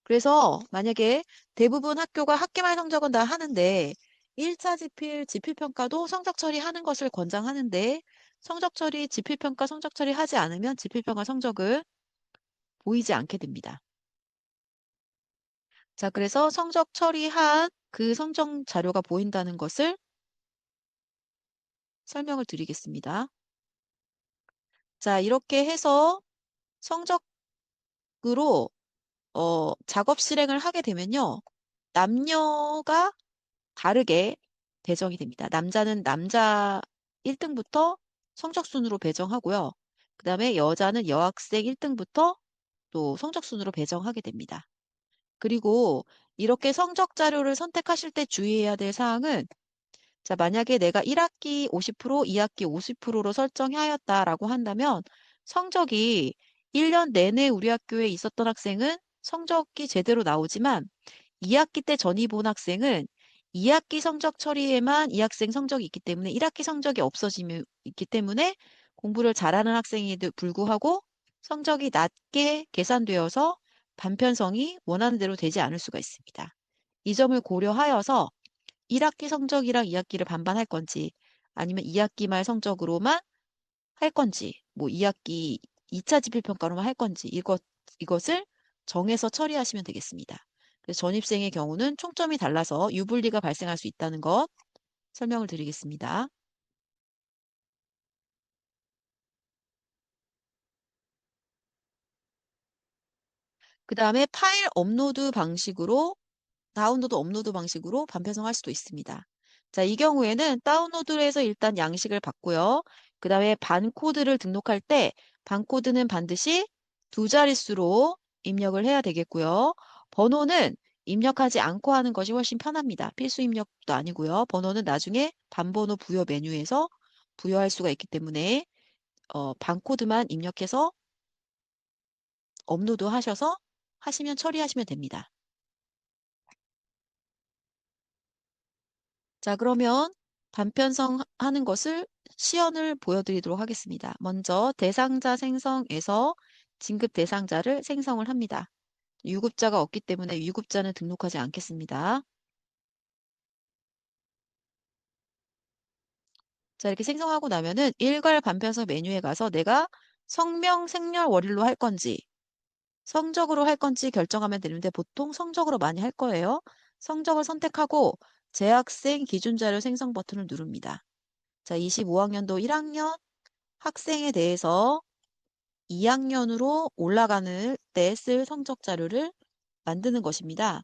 그래서 만약에 대부분 학교가 학기말 성적은 다 하는데 1차 지필, 지필평가도 성적 처리하는 것을 권장하는데 성적 처리, 지필평가 성적 처리하지 않으면 지필평가 성적은 보이지 않게 됩니다. 자, 그래서 성적 처리한 그 성적 자료가 보인다는 것을 설명을 드리겠습니다. 자, 이렇게 해서 성적으로 작업 실행을 하게 되면요. 남녀가 다르게 배정이 됩니다. 남자는 남자 1등부터 성적 순으로 배정하고요. 그 다음에 여자는 여학생 1등부터 또 성적 순으로 배정하게 됩니다. 그리고 이렇게 성적 자료를 선택하실 때 주의해야 될 사항은 자, 만약에 내가 1학기 50%, 2학기 50%로 설정하였다라고 한다면 성적이 1년 내내 우리 학교에 있었던 학생은 성적이 제대로 나오지만 2학기 때 전이 본 학생은 2학기 성적 처리에만 이 학생 성적이 있기 때문에 1학기 성적이 없어지면 있기 때문에 공부를 잘하는 학생에도 불구하고 성적이 낮게 계산되어서 반편성이 원하는 대로 되지 않을 수가 있습니다. 이 점을 고려하여서 1학기 성적이랑 2학기를 반반 할 건지 아니면 2학기 말 성적으로만 할 건지 뭐 2학기 2차 지필평가로만 할 건지 이것을 정해서 처리하시면 되겠습니다. 그래서 전입생의 경우는 총점이 달라서 유불리가 발생할 수 있다는 것 설명을 드리겠습니다. 그 다음에 파일 업로드 방식으로 다운로드 업로드 방식으로 반편성할 수도 있습니다. 자, 이 경우에는 다운로드를 해서 일단 양식을 받고요. 그 다음에 반코드를 등록할 때 반코드는 반드시 2자릿수로 입력을 해야 되겠고요. 번호는 입력하지 않고 하는 것이 훨씬 편합니다. 필수 입력도 아니고요. 번호는 나중에 반번호 부여 메뉴에서 부여할 수가 있기 때문에 반코드만 입력해서 업로드 하셔서 처리하시면 됩니다. 자, 그러면 반편성 하는 것을 시연을 보여드리도록 하겠습니다. 먼저 대상자 생성에서 진급 대상자를 생성을 합니다. 유급자가 없기 때문에 유급자는 등록하지 않겠습니다. 자, 이렇게 생성하고 나면은 일괄 반편성 메뉴에 가서 내가 성명, 생년월일로 할 건지 성적으로 할 건지 결정하면 되는데 보통 성적으로 많이 할 거예요. 성적을 선택하고 재학생 기준자료 생성 버튼을 누릅니다. 자, 25학년도 1학년 학생에 대해서 2학년으로 올라가는 때 쓸 성적 자료를 만드는 것입니다.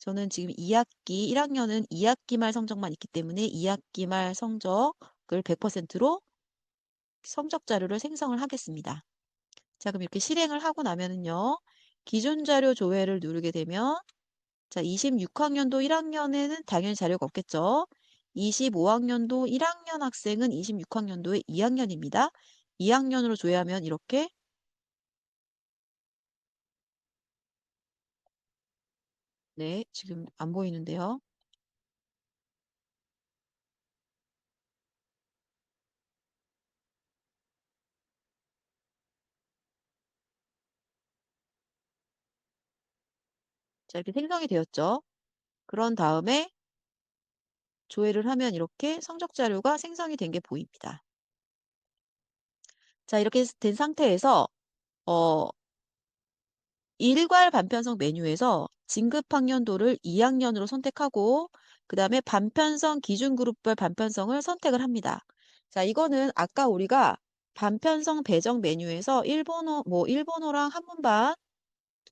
저는 지금 2학기, 1학년은 2학기 말 성적만 있기 때문에 2학기 말 성적을 100%로 성적 자료를 생성을 하겠습니다. 자, 그럼 이렇게 실행을 하고 나면은요. 기준 자료 조회를 누르게 되면 자, 26학년도 1학년에는 당연히 자료가 없겠죠. 25학년도 1학년 학생은 26학년도의 2학년입니다. 2학년으로 조회하면 이렇게 네, 지금 안 보이는데요. 자, 이렇게 생성이 되었죠. 그런 다음에 조회를 하면 이렇게 성적 자료가 생성이 된 게 보입니다. 자, 이렇게 된 상태에서 어, 일괄 반편성 메뉴에서 진급 학년도를 2학년으로 선택하고 그 다음에 반편성 기준그룹별 반편성을 선택을 합니다. 자, 이거는 아까 우리가 반편성 배정 메뉴에서 일본어랑 한문반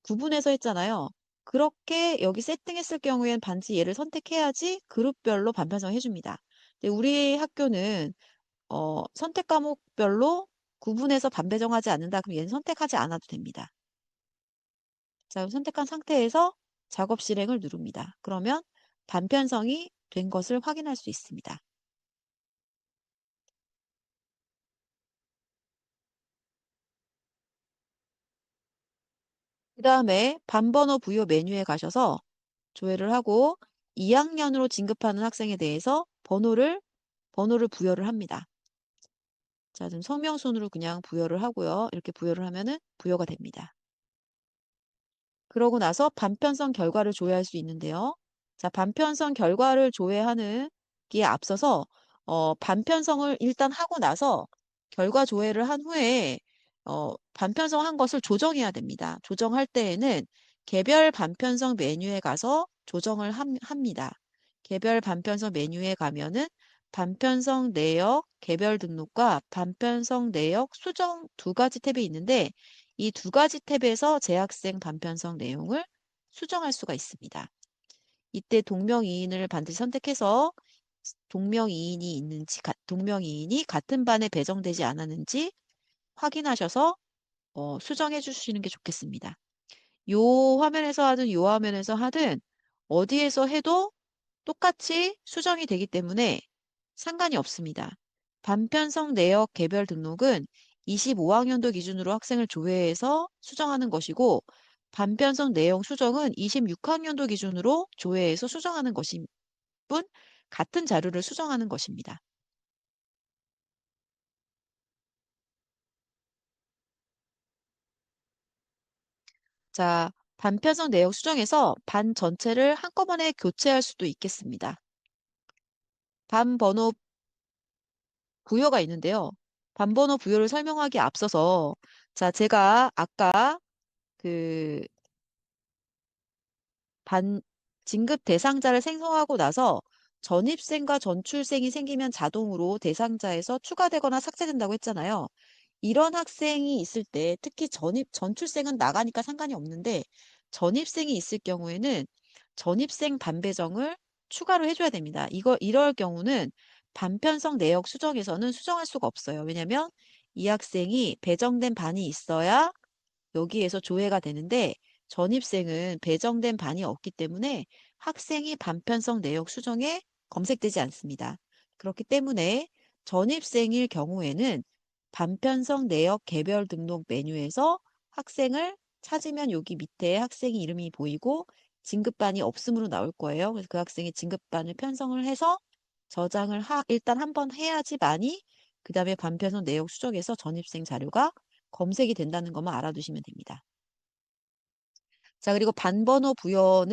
구분해서 했잖아요. 그렇게 여기 세팅했을 경우엔 반드시 얘를 선택해야지 그룹별로 반편성 해줍니다. 근데 우리 학교는 선택 과목별로 구분해서 반배정하지 않는다. 그럼 얘는 선택하지 않아도 됩니다. 자, 선택한 상태에서 작업 실행을 누릅니다. 그러면 반편성이 된 것을 확인할 수 있습니다. 그 다음에 반번호 부여 메뉴에 가셔서 조회를 하고 2학년으로 진급하는 학생에 대해서 번호를 부여를 합니다. 자, 지금 성명순으로 그냥 부여를 하고요. 이렇게 부여를 하면은 부여가 됩니다. 그러고 나서 반편성 결과를 조회할 수 있는데요. 자, 반편성 결과를 조회하는 기에 앞서서 반편성을 일단 하고 나서 결과 조회를 한 후에 반편성 한 것을 조정해야 됩니다. 조정할 때에는 개별 반편성 메뉴에 가서 조정을 합니다. 개별 반편성 메뉴에 가면은 반편성 내역 개별 등록과 반편성 내역 수정 두 가지 탭이 있는데 이 두 가지 탭에서 재학생 반편성 내용을 수정할 수가 있습니다. 이때 동명이인을 반드시 선택해서 동명이인이 같은 반에 배정되지 않았는지 확인하셔서 수정해 주시는 게 좋겠습니다. 요 화면에서 하든 요 화면에서 하든 어디에서 해도 똑같이 수정이 되기 때문에 상관이 없습니다. 반편성 내역 개별 등록은 25학년도 기준으로 학생을 조회해서 수정하는 것이고 반편성 내용 수정은 26학년도 기준으로 조회해서 수정하는 것인 뿐 같은 자료를 수정하는 것입니다. 자, 반편성 내역 수정에서 반 전체를 한꺼번에 교체할 수도 있겠습니다. 반 번호 부여가 있는데요. 반 번호 부여를 설명하기 앞서서 자, 제가 아까 그 진급 대상자를 생성하고 나서 전입생과 전출생이 생기면 자동으로 대상자에서 추가되거나 삭제된다고 했잖아요. 이런 학생이 있을 때 특히 전출생은 나가니까 상관이 없는데 전입생이 있을 경우에는 전입생 반배정을 추가로 해줘야 됩니다. 이럴 경우는 반편성 내역 수정에서는 수정할 수가 없어요. 왜냐하면 이 학생이 배정된 반이 있어야 여기에서 조회가 되는데 전입생은 배정된 반이 없기 때문에 학생이 반편성 내역 수정에 검색되지 않습니다. 그렇기 때문에 전입생일 경우에는 반편성 내역 개별 등록 메뉴에서 학생을 찾으면 여기 밑에 학생 이름이 보이고 진급반이 없음으로 나올 거예요. 그래서 그 학생의 진급반을 편성을 해서 저장을 일단 한번 해야지만이 그 다음에 반편성 내역 수정에서 전입생 자료가 검색이 된다는 것만 알아두시면 됩니다. 자, 그리고 반번호 부여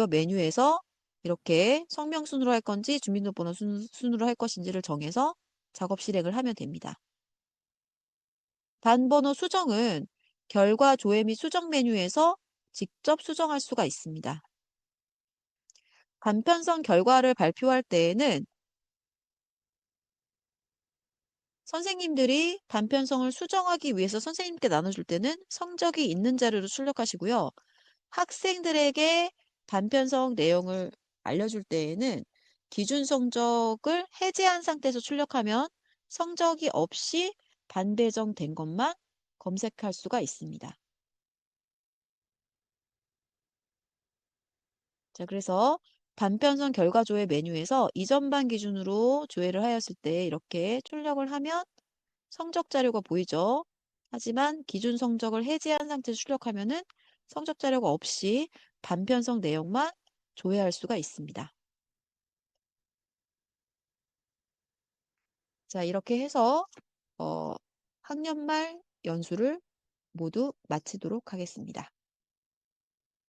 메뉴에서 이렇게 성명순으로 할 건지 주민등록번호 순으로 할 것인지를 정해서 작업 실행을 하면 됩니다. 반번호 수정은 결과 조회 및 수정 메뉴에서 직접 수정할 수가 있습니다. 반편성 결과를 발표할 때에는 선생님들이 반편성을 수정하기 위해서 선생님께 나눠줄 때는 성적이 있는 자료로 출력하시고요. 학생들에게 반편성 내용을 알려줄 때에는 기준 성적을 해제한 상태에서 출력하면 성적이 없이 반배정된 것만 검색할 수가 있습니다. 자, 그래서 반편성 결과 조회 메뉴에서 이전 반 기준으로 조회를 하였을 때 이렇게 출력을 하면 성적 자료가 보이죠. 하지만 기준 성적을 해제한 상태에서 출력하면은 성적 자료가 없이 반편성 내용만 조회할 수가 있습니다. 자, 이렇게 해서 학년 말 연수를 모두 마치도록 하겠습니다.